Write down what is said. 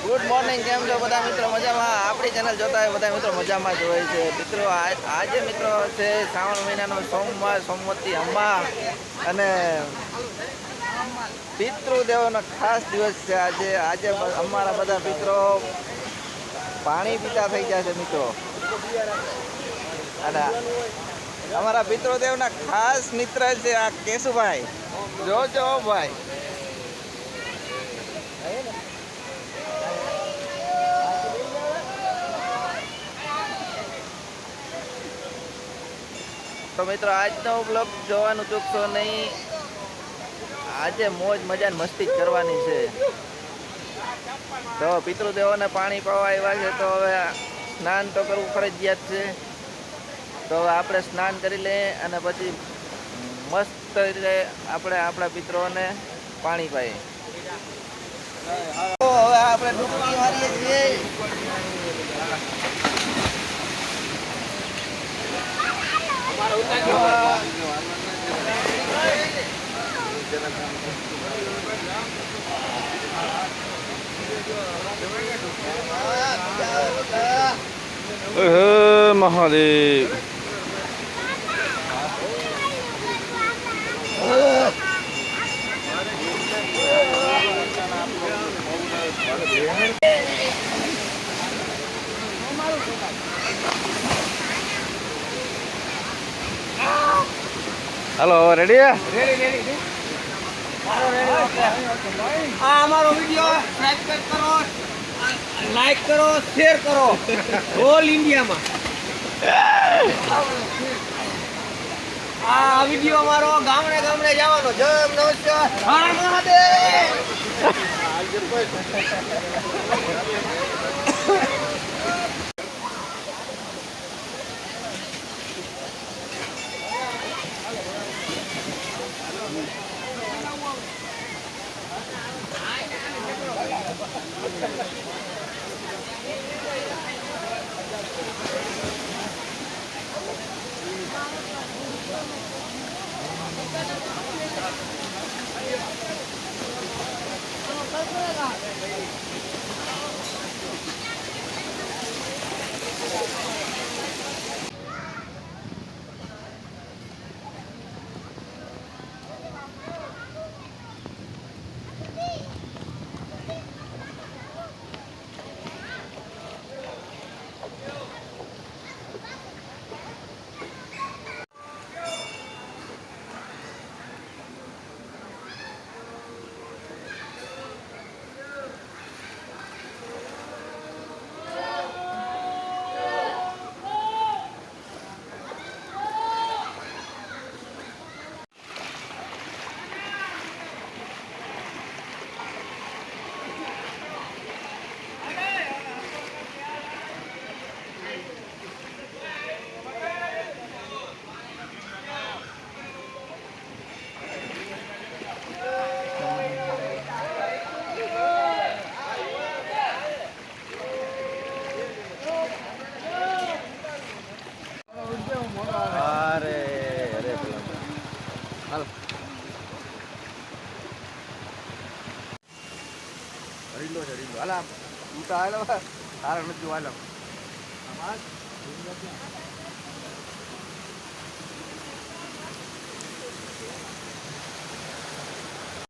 Good morning, કેમ છો બધા મિત્રો? મજામાં? આપણી ચેનલ જોતા હોય બધા મિત્રો મજામાં જ હોય છે. મિત્રો આજે મિત્રો છે શ્રાવણ મહિનાનો સોમવાર, સોમવતી અંબા અને પિતૃદેવોનો ખાસ દિવસ છે આજે. આજે અમારા બધા મિત્રો પાણી પીતા થઈ ગયા છે મિત્રો. અને અમારા પિતૃદેવના ખાસ મિત્ર છે આ કેશુભાઈ. જોજો ભાઈ. તો મિત્રો આજનો બ્લોગ જોવાનું ચૂકશો નહીં. આજે મોજ મજા મસ્તી જ કરવાની છે. તો પિતૃદેવોને પાણી પાવા આવ્યા છે તો હવે સ્નાન તો કરવું ફરજિયાત છે. તો હવે આપણે સ્નાન કરી લઈએ અને પછી મસ્ત રીતે આપણે આપણા પિતૃઓને પાણી પાઈએ. હવે આપણે ડૂબકી મારીએ છીએ. મહાદેવ. હાલો, રેડી? રેડી. અમારો વિડીયો સબસ્ક્રાઇબ કરો, લાઈક કરો, શેર કરો ઓલ ઇન્ડિયામાં. આ વિડીયો અમારો ગામડે ગામડે જવાનો. જય નમસ્કાર, હર મહાદેવ. રીલો છે, રીલો. હાલા તું તો હાલો, તારે નથી હાલો.